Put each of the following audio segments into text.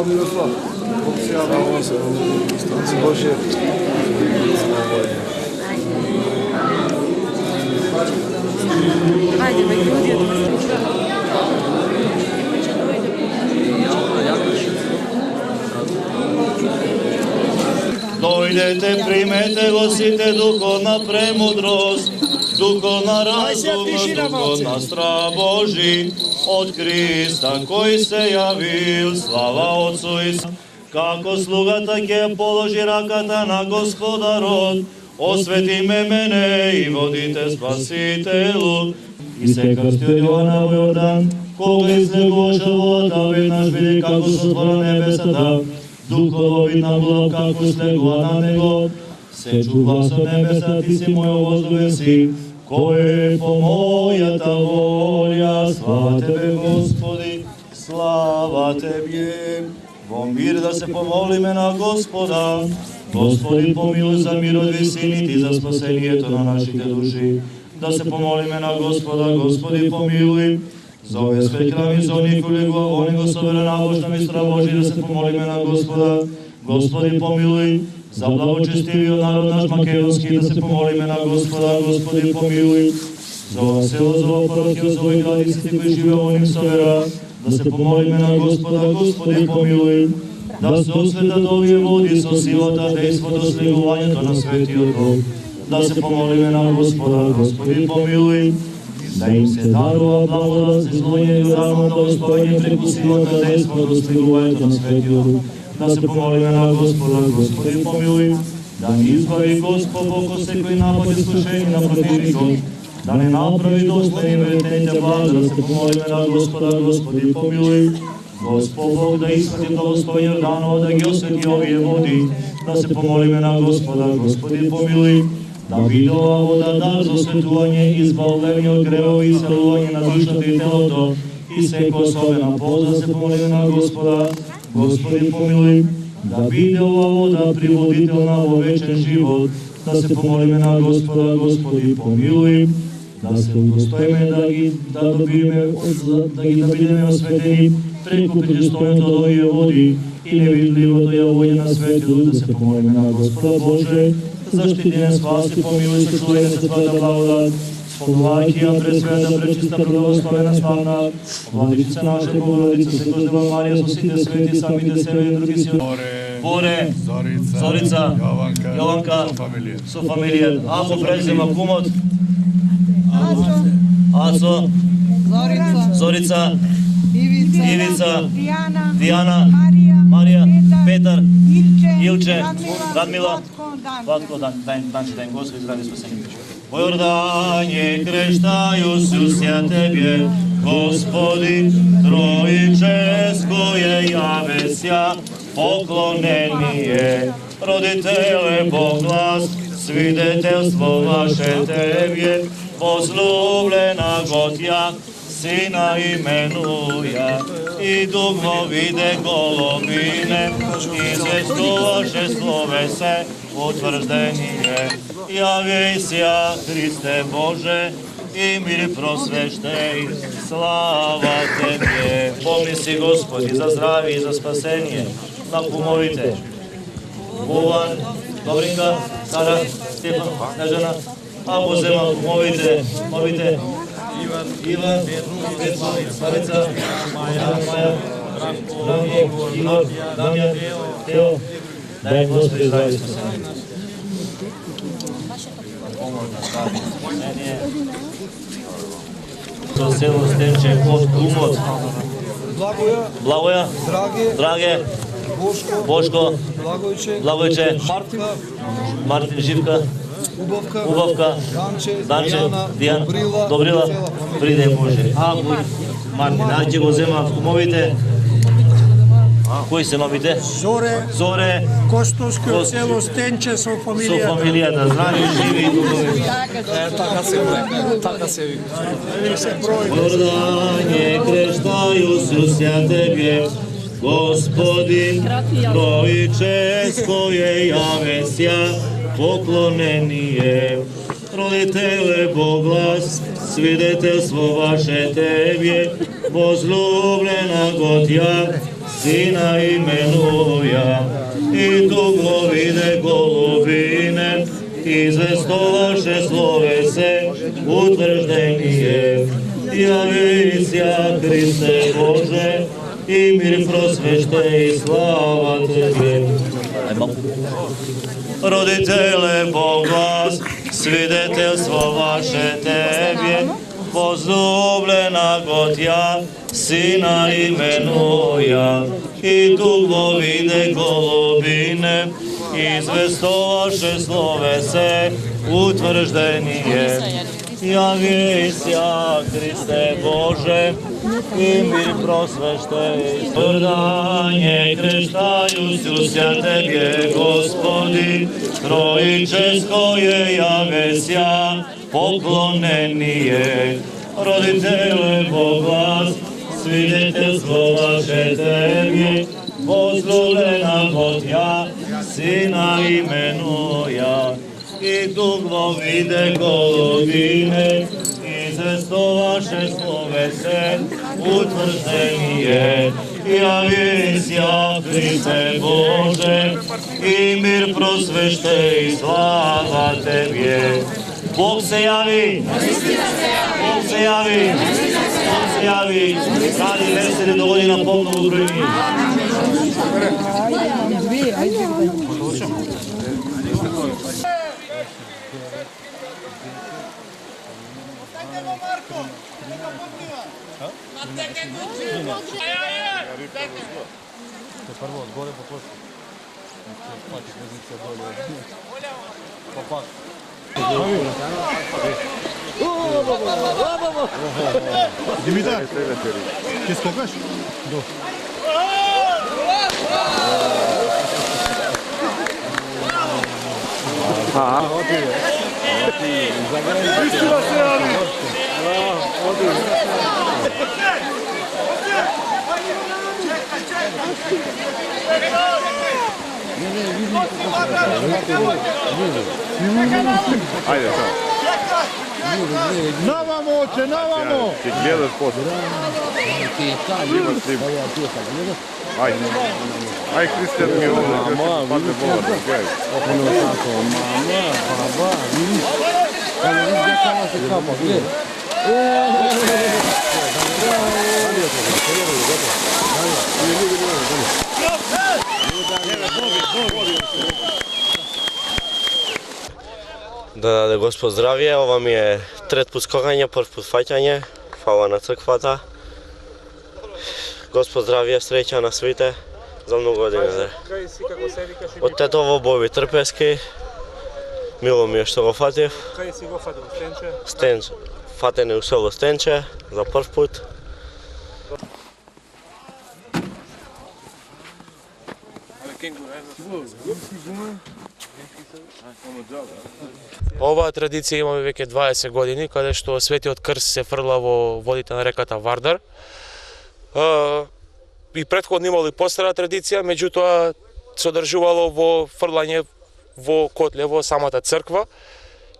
Miroslav, oficiálna sa stanci Božie. Hajdeme ljudi, Dojdete, primete, gostite duhovna premudrost, duhovna razumnost, duhovna strah Boží, od Krista koji se javil, slava Otcu i Sinu. Kako sluga take položi rakata na Gospoda rod, osvetime mene i vodite Spasitelu. I se krstio Jovana u Jordan, koga izlegoša voda, vid naš vidi kako su otvora nebesata, duhovo vidna bilo kako slegla na nego, seču glas od nebesa, ti si moj ovozove si, koje po moja ta volja, slava tebe Gospodi, slava tebi. Vo mir da se pomolime na Gospoda, Gospodi pomiluj za mir od visini, ti za spasenje to na naših duši. Da se pomolime na Gospoda, Gospodi pomiluj, za ove sve kravi zoni koliko onego sobere nabožna mistra Boži, da se pomolime na Gospoda, Gospodi pomiluj, za blagočestivio narod naš makedonski, da se pomolime na Gospoda, Gospodi pomiluj, za ovo selo, za ovo parokiju, za ovoj gradisти koji žive onim sobera, da se pomolime na Gospoda, Gospodi pomiluj, da se osveta do ovije vodi, so silota, dejstvo do sligovanja, to na sveti od Bog, da se pomolime na Gospoda, Gospodi pomiluj, da im se darova blagodat, izvoljenje i ravno da uspojenje preko silota, dejstvo do sligovanja, to na sveti od Bog, da se pomolime na Gospoda, Gospodi pomiluj, da mi izbavi Gospod oko se koji napad iskušenje na protivnikom, da ne napravi dostojnim vretnjenja blaga, da se pomolime na Gospoda, Gospodi pomiluj, Gospod Bog da ishvati blagoslovanje Jordanova, da gi osveti ovije vodi, da se pomolime na Gospoda, Gospodi pomiluj, da vidi ova voda dar za osvetuvanje, izbavljenje od grehova i isceluvanje na dušo i telo to, i sveko oslovena post, da se pomolime na Gospoda, Gospodi pomiluj, da vidi ova voda privoditelna u večer život, da se pomolime na Gospoda, Gospodi pomiluj, da se udostojime da da budeme osveteni preko pristojno do ovije vodi i nevidljivo do javonje na svetu, da se pomolime na Gospoda Bože, zaštiti ne spasi, pomiluj se, čuvaj ne se tvada blagodat, Spoglavajkija, presveta, prečista, blagoslovena slavna, Vladičica naša, Bogorodica, Svetlodeva Marija, Sosite, Sveti, Samite, Seve i drugi si Bore, Zorica, Jovanka, Sofamilije, Amo, Prezima, Kumot, Aco, Zorica, Ivica, Dijana, Marija, Petar, Ilče, Radmila, Vlatko, dan će da im Gospod izradi spasenje. Po Jordanje kreštaju susja Tebje, Gospodi, Trojiče, s koje javesja, poklonenije, roditele Boglas, svidetelstvo vaše Tebje, возлюблена Готя, Сина именуя, и дуго виде головине, и звездуваше словесе утвърждение. Явися, Христе Боже, и мир просвещей, слава Тебе. Помни си, Господи, за здравие и за спасение на кумовите. Буван, Добринка, Сара, Стефан, Снежана, Amo zema, molite, Ivan, Slavica, Maja, Igor, Damjan, Teo, da im Gospod izravi spasenje. To selo Stenče, Kumot, Blagoja, Drage, Boško, Blagojče, Martin, Živka, Убавка, Данче, Дијана, Добрила, приде Боже. Мартин, ајде го зема кумовите. Кои се новите? Зоре, Костовско село Стенче со фамилијата. Со фамилијата, здрави, живи и духови. Така се вика. Јордање крештају susja Tebje, Gospodin, Trojiče, s koje javesja, poklonenije, roditele Boglas, svidetelstvo vaše Tebje, возлюблена Готja, Sina imenуја, и дуговиде голубине, известоваше словесе, утврждение. Јавися, Христе Боже, и мир просвеще и слава Тебе. Родителе Бог вас, свидетелство ваше Тебе, возлюблена год ја, Сина именуја, и дуговиде голубине, известоваше словесе, утврждение. Јавися, Христе Боже, и мир просвеще. Прдање крштајуся Тебе, Господи, Троическое јавеся, поклонение. Родителе Бог вас, свидетелство ваше Тебе, возлюблена год ја, Сина именуја, и дуговиде голубине, известоваше словесе, утврждение. Јавися, Христе Боже, и мир просвеще и слава Тебе. Бог се јави! Бог се јави! Бог се јави! Ради весели до година полно узбројни. Първо отгоре по после. Пати позиция долу. Попак. Димитар, ти скокаш? Да. Истина се јави! Ajde, sad. Навамо, оče, навамо! Ti gledaš posle. Ima snim. Ajde. Aj, Kristijan mi je ovdje. Padne bola. Ono tako, mama, baba, vidiš? Kada vidiš gdje kama se kapa, gdje? Да даде Господ здравје, ова ми е трет пат скокање, прв пат фаќање, фала на црквата. Господ здравје, среќа на свите, за многу години. Од тетово Боби Трпески, мило ми е што го фатив. Кај си го фатил, Стенче? Стенче, фатен е у село Стенче, за прв пат. Оваа традиција имаме веќе 20 години, каде што Светиот Крст се фрла во водите на реката Вардар. И претходно имало и постара традиција, меѓутоа се одржувало во фрлање во котле во самата црква.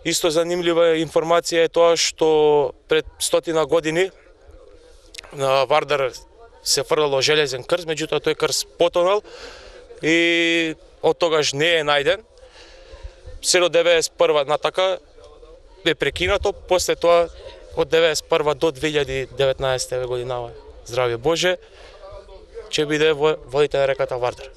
Исто занимлива информација е тоа што пред 100 години на Вардар се фрлало железен крст, меѓутоа тој крст потонал и од тогаш не е најден. Се до 91 натака е прекинато, после тоа од 91 до 2019 година, здравје Боже, ќе биде во водите на реката Вардар.